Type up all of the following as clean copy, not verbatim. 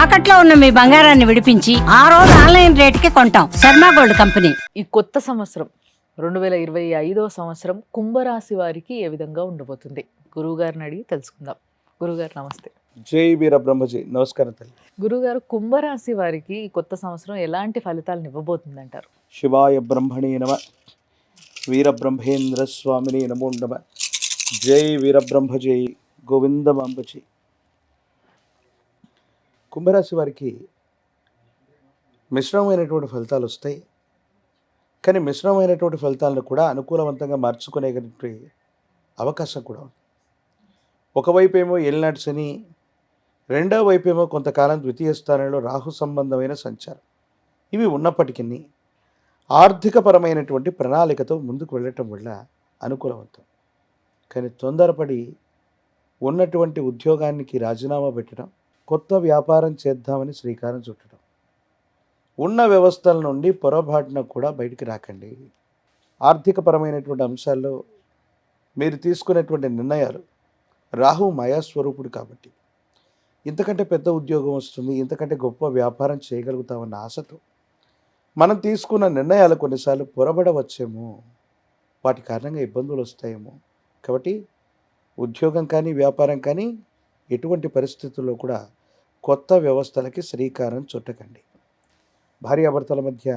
తాకట్లో ఉన్న మీ బంగారాన్ని విడిపించి ఆ రోజు ఆన్లైన్ రేటుకి కొంటాం. Sharma gold company. ఈ కొత్త సంవత్సరం 2025వ సంవత్సరం కుంభరాశి వారికి ఏ విధంగా ఉండబోతుంది? గురువుగారిని అడిగి తెలుసుకుందాం. గురుగారు నమస్తే. జై వీర బ్రహ్మజీ. నమస్కారం తల్లి. గురుగారు, కుంభరాశి వారికి ఈ కొత్త సంవత్సరం ఎలాంటి ఫలితాలను ఇవ్వబోతుంది అంటారు? శివాయ బ్రహ్మణే నమ, వీర బ్రహ్మేంద్ర స్వామిని నమో నమ. జై వీర బ్రహ్మజీ, గోవిందమాంబజీ. కుంభరాశి వారికి మిశ్రమమైనటువంటి ఫలితాలు వస్తాయి. కానీ మిశ్రమమైనటువంటి ఫలితాలను కూడా అనుకూలవంతంగా మార్చుకునేటువంటి అవకాశం కూడా ఉంది. ఒకవైపు ఏమో ఏలినాటి శని, రెండో వైపు ఏమో కొంతకాలం ద్వితీయ స్థానంలో రాహు సంబంధమైన సంచారం. ఇవి ఉన్నప్పటికీ ఆర్థికపరమైనటువంటి ప్రణాళికతో ముందుకు వెళ్ళటం వల్ల అనుకూలవంతం. కానీ తొందరపడి ఉన్నటువంటి ఉద్యోగానికి రాజీనామా పెట్టడం, కొత్త వ్యాపారం చేద్దామని శ్రీకారం చుట్టడం, ఉన్న వ్యవస్థల నుండి పొరపాటున కూడా బయటికి రాకండి. ఆర్థికపరమైనటువంటి అంశాల్లో మీరు తీసుకునేటువంటి నిర్ణయాలు, రాహు మాయాస్వరూపుడు కాబట్టి ఇంతకంటే పెద్ద ఉద్యోగం వస్తుంది, ఇంతకంటే గొప్ప వ్యాపారం చేయగలుగుతామన్న ఆశతో మనం తీసుకున్న నిర్ణయాలు కొన్నిసార్లు పొరబడవచ్చేమో, వాటి కారణంగా ఇబ్బందులు వస్తాయేమో. కాబట్టి ఉద్యోగం కానీ వ్యాపారం కానీ ఎటువంటి పరిస్థితుల్లో కూడా కొత్త వ్యవస్థలకి శ్రీకారం చుట్టకండి. భార్యాభర్తల మధ్య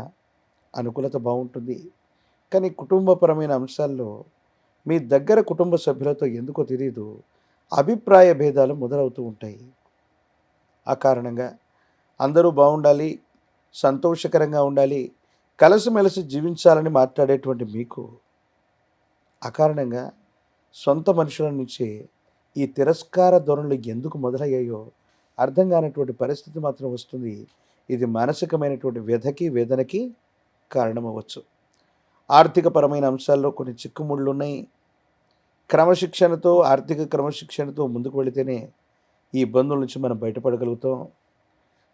అనుకూలత బాగుంటుంది. కానీ కుటుంబపరమైన అంశాల్లో మీ దగ్గర కుటుంబ సభ్యులతో ఎందుకో తెలియదు అభిప్రాయ భేదాలు మొదలవుతూ ఉంటాయి. ఆ కారణంగా అందరూ బాగుండాలి, సంతోషకరంగా ఉండాలి, కలిసిమెలిసి జీవించాలని మాట్లాడేటువంటి మీకు అకారణంగా సొంత మనుషుల నుంచి ఈ తిరస్కార ధోరణులు ఎందుకు మొదలయ్యాయో అర్థం కానటువంటి పరిస్థితి మాత్రం వస్తుంది. ఇది మానసికమైనటువంటి వ్యధకి, వేదనకి కారణమవ్వచ్చు. ఆర్థికపరమైన అంశాల్లో కొన్ని చిక్కుముళ్ళు ఉన్నాయి. క్రమశిక్షణతో, ఆర్థిక క్రమశిక్షణతో ముందుకు వెళితేనే ఈ ఇబ్బందుల నుంచి మనం బయటపడగలుగుతాం.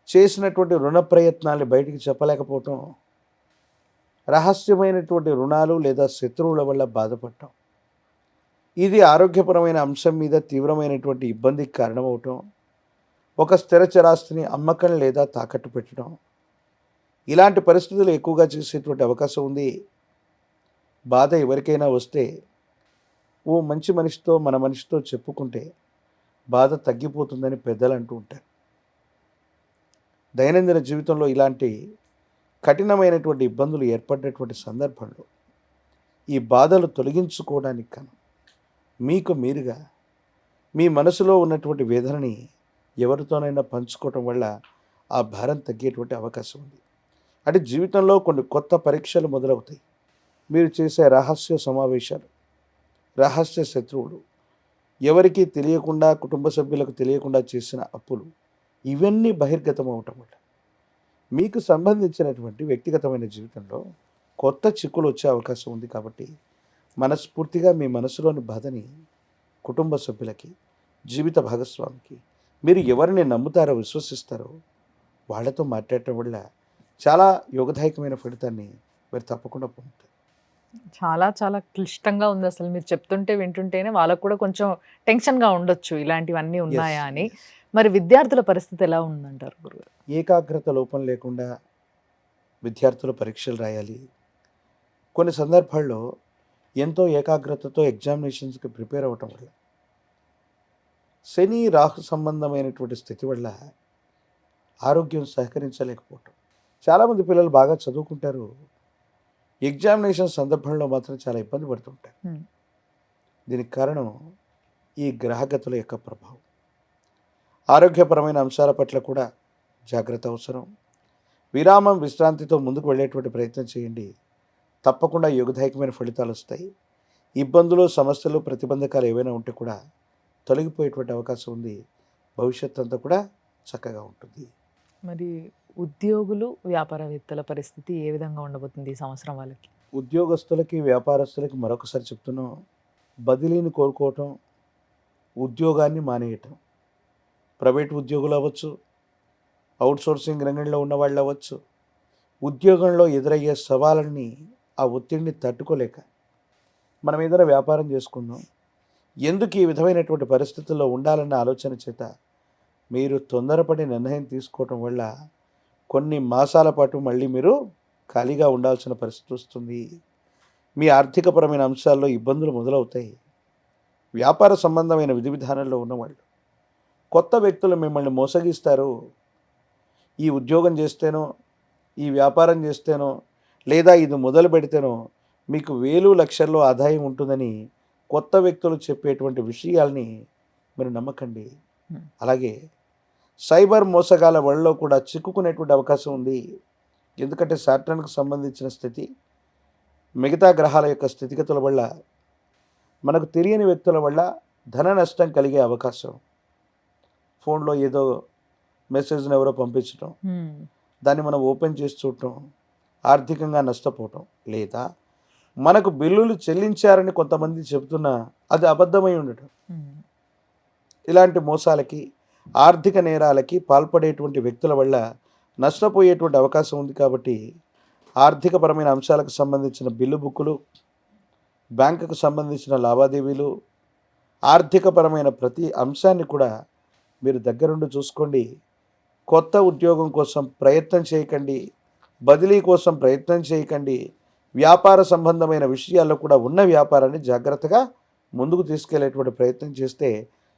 చేసినటువంటి రుణ ప్రయత్నాన్ని బయటికి చెప్పలేకపోవటం, రహస్యమైనటువంటి రుణాలు లేదా శత్రువుల వల్ల బాధపడటం, ఇది ఆరోగ్యపరమైన అంశం మీద తీవ్రమైనటువంటి ఇబ్బందికి కారణమవటం, ఒక స్థిర చరాస్తిని అమ్మకం లేదా తాకట్టు పెట్టడం, ఇలాంటి పరిస్థితులు ఎక్కువగా చేసేటువంటి అవకాశం ఉంది. బాధ ఎవరికైనా వస్తే ఓ మంచి మనిషితో, మన మనిషితో చెప్పుకుంటే బాధ తగ్గిపోతుందని పెద్దలు అంటూ ఉంటారు. దైనందిన జీవితంలో ఇలాంటి కఠినమైనటువంటి ఇబ్బందులు ఏర్పడినటువంటి సందర్భంలో ఈ బాధలు తొలగించుకోవడానికి కాను మీకు మీరుగా మీ మనసులో ఉన్నటువంటి వేదనని ఎవరితోనైనా పంచుకోవటం వల్ల ఆ భారం తగ్గేటువంటి అవకాశం ఉంది. అంటే జీవితంలో కొన్ని కొత్త పరీక్షలు మొదలవుతాయి. మీరు చేసే రహస్య సమావేశాలు, రహస్య శత్రువులు, ఎవరికీ తెలియకుండా, కుటుంబ సభ్యులకు తెలియకుండా చేసిన అప్పులు, ఇవన్నీ బహిర్గతం అవటం వల్ల మీకు సంబంధించినటువంటి వ్యక్తిగతమైన జీవితంలో కొత్త చిక్కులు వచ్చే అవకాశం ఉంది. కాబట్టి మనస్ఫూర్తిగా మీ మనసులోని బాధని కుటుంబ సభ్యులకి, జీవిత భాగస్వామికి, మీరు ఎవరిని నమ్ముతారో, విశ్వసిస్తారో వాళ్ళతో మాట్లాడటం వల్ల చాలా యోగదాయకమైన ఫలితాన్ని మీరు తప్పకుండా పొందుతారు. చాలా చాలా క్లిష్టంగా ఉంది. అసలు మీరు చెప్తుంటే, వింటుంటేనే వాళ్ళకు కూడా కొంచెం టెన్షన్గా ఉండొచ్చు, ఇలాంటివన్నీ ఉన్నాయా అని. మరి విద్యార్థుల పరిస్థితి ఎలా ఉందంటారు గురుగారు? ఏకాగ్రత లోపం లేకుండా విద్యార్థులు పరీక్షలు రాయాలి. కొన్ని సందర్భాల్లో ఎంతో ఏకాగ్రతతో ఎగ్జామినేషన్స్కి ప్రిపేర్ అవ్వటం వల్ల శని రాహు సంబంధమైనటువంటి స్థితి వల్ల ఆరోగ్యం సహకరించలేకపోవటం. చాలామంది పిల్లలు బాగా చదువుకుంటారు, ఎగ్జామినేషన్ సందర్భంలో మాత్రం చాలా ఇబ్బంది పడుతుంటారు. దీనికి కారణం ఈ గ్రహగతుల యొక్క ప్రభావం. ఆరోగ్యపరమైన అంశాల పట్ల కూడా జాగ్రత్త అవసరం. విరామం, విశ్రాంతితో ముందుకు వెళ్ళేటువంటి ప్రయత్నం చేయండి. తప్పకుండా యోగదాయకమైన ఫలితాలు వస్తాయి. ఇబ్బందులు, సమస్యలు, ప్రతిబంధకాలు ఏవైనా ఉంటే కూడా తొలగిపోయేటువంటి అవకాశం ఉంది. భవిష్యత్తు అంతా కూడా చక్కగా ఉంటుంది. మరి ఉద్యోగులు, వ్యాపారవేత్తల పరిస్థితి ఏ విధంగా ఉండబోతుంది ఈ సంవత్సరం వాళ్ళకి? ఉద్యోగస్తులకి, వ్యాపారస్తులకి మరొకసారి చెప్తున్నాం, బదిలీని కోరుకోవటం, ఉద్యోగాన్ని మానేయటం. ప్రైవేట్ ఉద్యోగులు అవ్వచ్చు, అవుట్సోర్సింగ్ రంగంలో ఉన్న వాళ్ళు అవ్వచ్చు, ఉద్యోగంలో ఎదురయ్యే సవాళ్ళని, ఆ ఒత్తిడిని తట్టుకోలేక మనం ఏదైనా వ్యాపారం చేసుకుందాం, ఎందుకు ఈ విధమైనటువంటి పరిస్థితుల్లో ఉండాలన్న ఆలోచన చేత మీరు తొందరపడి నిర్ణయం తీసుకోవటం వల్ల కొన్ని మాసాల పాటు మళ్ళీ మీరు ఖాళీగా ఉండాల్సిన పరిస్థితి వస్తుంది. మీ ఆర్థికపరమైన అంశాల్లో ఇబ్బందులు మొదలవుతాయి. వ్యాపార సంబంధమైన విధి విధానాల్లో ఉన్నవాళ్ళు కొత్త వ్యక్తులు మిమ్మల్ని మోసగిస్తారు. ఈ ఉద్యోగం చేస్తేనో, ఈ వ్యాపారం చేస్తేనో, లేదా ఇది మొదలు పెడితేనో మీకు వేలు లక్షల్లో ఆదాయం ఉంటుందని కొత్త వ్యక్తులు చెప్పేటువంటి విషయాల్ని మీరు నమ్మకండి. అలాగే సైబర్ మోసగాల వలలో కూడా చిక్కుకునేటువంటి అవకాశం ఉంది. ఎందుకంటే సాటర్న్కు సంబంధించిన స్థితి మిగతా గ్రహాల యొక్క స్థితిగతుల వల్ల మనకు తెలియని వ్యక్తుల వల్ల ధన నష్టం కలిగే అవకాశం. ఫోన్లో ఏదో మెసేజ్ని ఎవరో పంపించడం, దాన్ని మనం ఓపెన్ చేసి చూడటం, ఆర్థికంగా నష్టపోవటం, లేదా మనకు బిల్లులు చెల్లించారని కొంతమంది చెబుతున్నా అది అబద్ధమై ఉండటం. ఇలాంటి మోసాలకి, ఆర్థిక నేరాలకి పాల్పడేటువంటి వ్యక్తుల వల్ల నష్టపోయేటువంటి అవకాశం ఉంది. కాబట్టి ఆర్థికపరమైన అంశాలకు సంబంధించిన బిల్లు బుక్కులు, బ్యాంకుకు సంబంధించిన లావాదేవీలు, ఆర్థికపరమైన ప్రతి అంశాన్ని కూడా మీరు దగ్గరుండి చూసుకోండి. కొత్త ఉద్యోగం కోసం ప్రయత్నం చేయకండి, బదిలీ కోసం ప్రయత్నం చేయకండి. వ్యాపార సంబంధమైన విషయాల్లో కూడా ఉన్న వ్యాపారాన్ని జాగ్రత్తగా ముందుకు తీసుకెళ్లేటువంటి ప్రయత్నం చేస్తే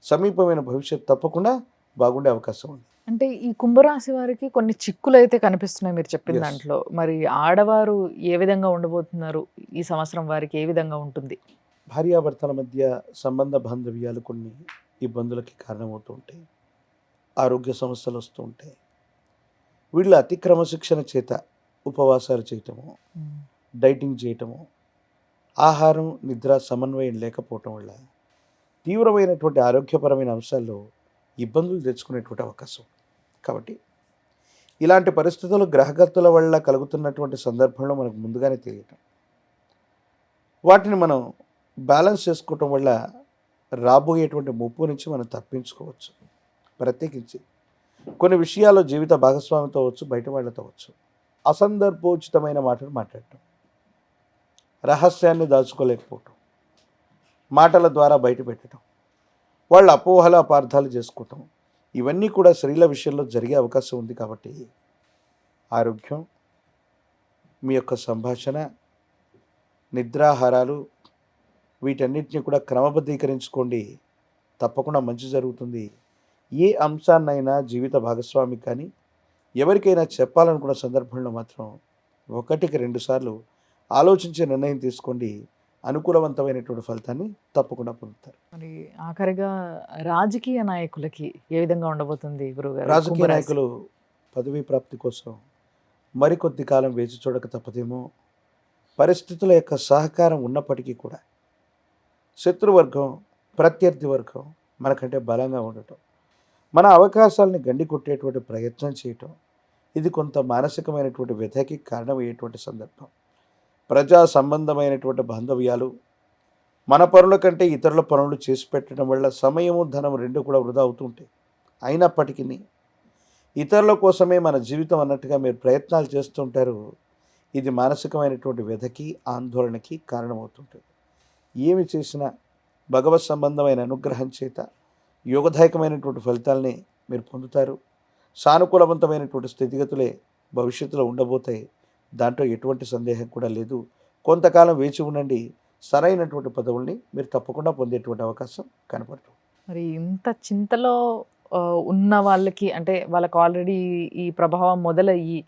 సమీపమైన భవిష్యత్తు తప్పకుండా బాగుండే అవకాశం ఉంది. అంటే ఈ కుంభరాశి వారికి కొన్ని చిక్కులు అయితే కనిపిస్తున్నాయి మీరు చెప్పిన Yes. దాంట్లో. మరి ఆడవారు ఏ విధంగా ఉండబోతున్నారు? ఈ సంవత్సరం వారికి ఏ విధంగా ఉంటుంది? భార్యాభర్తల మధ్య సంబంధ బాంధవ్యాలు కొన్ని ఇబ్బందులకి కారణమవుతూ ఉంటాయి. ఆరోగ్య సమస్యలు వస్తూ ఉంటాయి. వీళ్ళు అతి క్రమశిక్షణ చేత ఉపవాసాలు చేయటము, డైటింగ్ చేయటము, ఆహారం నిద్ర సమన్వయం లేకపోవటం వల్ల తీవ్రమైనటువంటి ఆరోగ్యపరమైన అంశాల్లో ఇబ్బందులు తెచ్చుకునేటువంటి అవకాశం. కాబట్టి ఇలాంటి పరిస్థితులు గ్రహగతుల వల్ల కలుగుతున్నటువంటి సందర్భంలో మనకు ముందుగానే తెలియటం, వాటిని మనం బ్యాలెన్స్ చేసుకోవటం వల్ల రాబోయేటువంటి ముప్పు నుంచి మనం తప్పించుకోవచ్చు. ప్రత్యేకించి కొన్ని విషయాల్లో జీవిత భాగస్వామితో అవచ్చు, బయట వాళ్ళతో అవచ్చు, అసందర్భోచితమైన మాటలు మాట్లాడటం, రహస్యాన్ని దాచుకోలేకపోవటం, మాటల ద్వారా బయట పెట్టడం, వాళ్ళ అపోహల అపార్థాలు చేసుకోవటం, ఇవన్నీ కూడా స్త్రీల విషయంలో జరిగే అవకాశం ఉంది. కాబట్టి ఆరోగ్యం, మీ యొక్క సంభాషణ, నిద్రాహారాలు వీటన్నిటిని కూడా క్రమబద్ధీకరించుకోండి. తప్పకుండా మంచి జరుగుతుంది. ఏ అంశాన్నైనా జీవిత భాగస్వామికి కానీ ఎవరికైనా చెప్పాలనుకున్న సందర్భంలో మాత్రం 1-2 సార్లు ఆలోచించే నిర్ణయం తీసుకోండి. అనుకూలవంతమైనటువంటి ఫలితాన్ని తప్పకుండా పొందుతారు. మరి ఆఖరిగా రాజకీయ నాయకులకి ఏ విధంగా ఉండబోతుంది గురుగారు? రాజకీయ కుంభరాశి. నాయకులు పదవీ ప్రాప్తి కోసం మరికొద్ది కాలం వేచి చూడక తప్పదేమో. పరిస్థితుల యొక్క సహకారం ఉన్నప్పటికీ కూడా శత్రువర్గం, ప్రత్యర్థి వర్గం మనకంటే బలంగా ఉండటం, మన అవకాశాలని గండి కొట్టేటువంటి ప్రయత్నం చేయటం, ఇది కొంత మానసికమైనటువంటి వ్యధకి కారణమయ్యేటువంటి సందర్భం. ప్రజా సంబంధమైనటువంటి బాంధవ్యాలు మన పనుల కంటే ఇతరుల పనులు చేసి పెట్టడం వల్ల సమయము, ధనం రెండు కూడా వృధా అవుతుంటాయి. అయినప్పటికీ ఇతరుల కోసమే మన జీవితం అన్నట్టుగా మీరు ప్రయత్నాలు చేస్తుంటారు. ఇది మానసికమైనటువంటి వ్యధకి, ఆందోళనకి కారణమవుతుంటుంది. ఏమి చేసినా భగవత్ సంబంధమైన అనుగ్రహం చేత యోగదాయకమైనటువంటి ఫలితాలని మీరు పొందుతారు. సానుకూలవంతమైనటువంటి స్థితిగతులే భవిష్యత్తులో ఉండబోతాయి. దాంట్లో ఎటువంటి సందేహం కూడా లేదు. కొంతకాలం వేచి ఉండండి. సరైనటువంటి పదవుల్ని మీరు తప్పకుండా పొందేటువంటి అవకాశం కనపడుతుంది. మరి ఇంత చింతలో ఉన్న వాళ్ళకి, అంటే వాళ్ళకి ఆల్రెడీ ఈ ప్రభావం మొదలయ్యి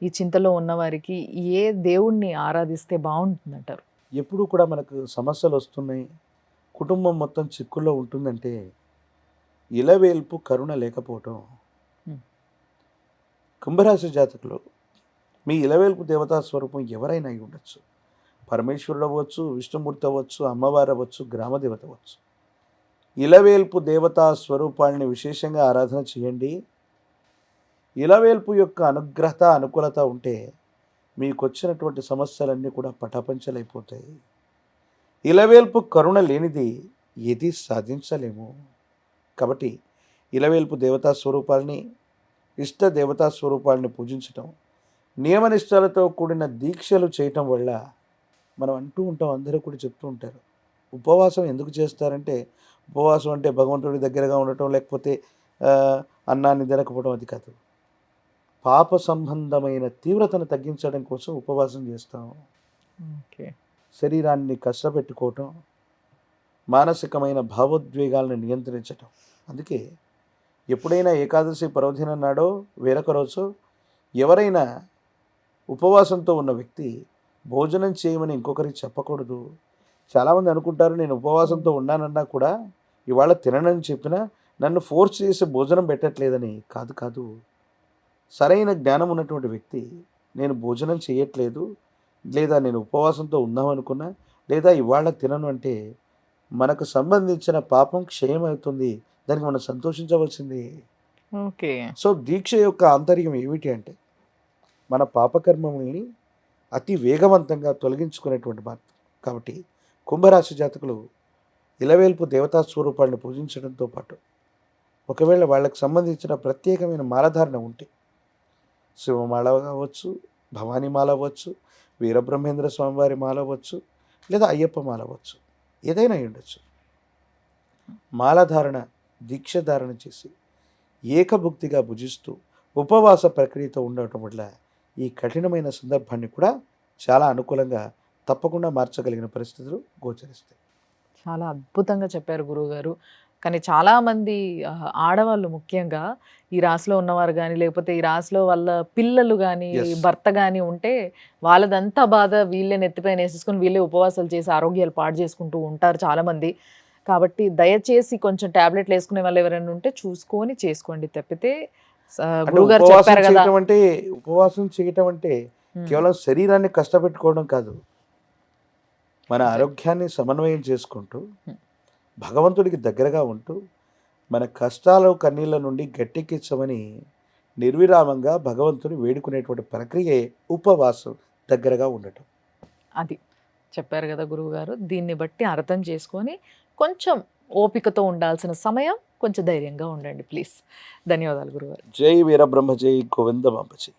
ఈ చింతలో ఉన్న వారికి ఏ దేవుణ్ణి ఆరాధిస్తే బాగుంటుందంటారు? ఎప్పుడూ కూడా మనకు సమస్యలు వస్తున్నాయి, కుటుంబం మొత్తం చిక్కుల్లో ఉంటుందంటే ఇలవేల్పు కరుణ లేకపోవటం. కుంభరాశి జాతకులు మీ ఇలవేల్పు దేవతా స్వరూపం ఎవరైనా అయి ఉండొచ్చు. పరమేశ్వరుడు అవ్వచ్చు, విష్ణుమూర్తి అవ్వచ్చు, అమ్మవారు అవ్వచ్చు, గ్రామదేవత అవ్వచ్చు. ఇలవేల్పు దేవతా స్వరూపాలని విశేషంగా ఆరాధన చేయండి. ఇలవేల్పు యొక్క అనుగ్రహత, అనుకూలత ఉంటే మీకు వచ్చినటువంటి సమస్యలన్నీ కూడా పటాపంచలైపోతాయి. ఇలవేల్పు కరుణ లేనిది ఏది సాధించలేము. కాబట్టి ఇలవేల్పు దేవతా స్వరూపాలని, ఇష్ట దేవతా స్వరూపాలని పూజించటం, నియమనిష్టాలతో కూడిన దీక్షలు చేయటం వల్ల మనం అంటూ ఉంటాం, అందరూ కూడా చెప్తూ ఉంటారు, ఉపవాసం ఎందుకు చేస్తారంటే ఉపవాసం అంటే భగవంతుడి దగ్గరగా ఉండటం, లేకపోతే అన్నాన్ని తినకపోవడం అది కాదు. పాప సంబంధమైన తీవ్రతను తగ్గించడం కోసం ఉపవాసం చేస్తాం. ఓకే. శరీరాన్ని కష్టపెట్టుకోవటం, మానసికమైన భావోద్వేగాలను నియంత్రించటం. అందుకే ఎప్పుడైనా ఏకాదశి పర్వదినం నాడో వేరొక రోజు ఎవరైనా ఉపవాసంతో ఉన్న వ్యక్తి భోజనం చేయమని ఇంకొకరికి చెప్పకూడదు. చాలామంది అనుకుంటారు నేను ఉపవాసంతో ఉన్నానన్నా కూడా ఇవాళ తిననని చెప్పినా నన్ను ఫోర్స్ చేసి భోజనం పెట్టట్లేదని. కాదు కాదు, సరైన జ్ఞానం ఉన్నటువంటి వ్యక్తి నేను భోజనం చేయట్లేదు, లేదా నేను ఉపవాసంతో ఉందామనుకున్నా, లేదా ఇవాళ తినను అంటే మనకు సంబంధించిన పాపం క్షయమవుతుంది. దానికి మనం సంతోషించవలసింది. ఓకే. సో దీక్ష యొక్క ఆంతర్యం ఏమిటి అంటే మన పాపకర్మముల్ని అతి వేగవంతంగా తొలగించుకునేటువంటి మార్గం. కాబట్టి కుంభరాశి జాతకులు ఇలవేల్పు దేవతా స్వరూపాలను పూజించడంతో పాటు ఒకవేళ వాళ్ళకి సంబంధించిన ప్రత్యేకమైన మాలధారణ ఉంటే శివమాల కావచ్చు, భవానీ మాల అవ్వచ్చు, వీరబ్రహ్మేంద్ర స్వామివారి మాల అవ్వచ్చు, లేదా అయ్యప్ప మాల అవ్వచ్చు, ఏదైనా అయి ఉండొచ్చు. మాలధారణ దీక్షధారణ చేసి ఏకభుక్తిగా భుజిస్తూ ఉపవాస ప్రక్రియతో ఉండటం వల్ల ఈ కఠినమైన సందర్భాన్ని కూడా చాలా అనుకూలంగా తప్పకుండా మార్చగలిగిన పరిస్థితులు గోచరిస్తాయి. చాలా అద్భుతంగా చెప్పారు గురువుగారు. కానీ చాలామంది ఆడవాళ్ళు ముఖ్యంగా ఈ రాశిలో ఉన్నవారు కానీ, లేకపోతే ఈ రాశిలో వాళ్ళ పిల్లలు కానీ, Yes. భర్త కానీ ఉంటే వాళ్ళదంతా బాధ వీళ్ళే నెత్తిపైన వేసేసుకొని వీళ్ళే ఉపవాసాలు చేసి ఆరోగ్యాలు పాడు చేసుకుంటూ ఉంటారు చాలామంది. కాబట్టి దయచేసి కొంచెం టాబ్లెట్లు వేసుకునే వాళ్ళు ఎవరైనా ఉంటే చూసుకొని చేసుకోండి తప్పితే అంటే గురువుగారు ఉపవాసం చెప్పారు కదా. ఉపవాసం చేయటం అంటే కేవలం శరీరాన్ని కష్టపెట్టుకోవడం కాదు. మన ఆరోగ్యాన్ని సమన్వయం చేసుకుంటూ భగవంతుడికి దగ్గరగా ఉంటూ మన కష్టాలు కన్నీళ్ళ నుండి గట్టెక్కించమని నిర్విరామంగా భగవంతుని వేడుకునేటువంటి ప్రక్రియే ఉపవాసం, దగ్గరగా ఉండటం. అది చెప్పారు కదా గురువుగారు. దీన్ని బట్టి అర్థం చేసుకొని కొంచెం ఓపికతో ఉండాల్సిన సమయం కొంచెం ధైర్యంగా ఉండండి ప్లీజ్. ధన్యవాదాలు గురుగారు. జై వీరబ్రహ్మ, జై గోవింద బాంబ జై.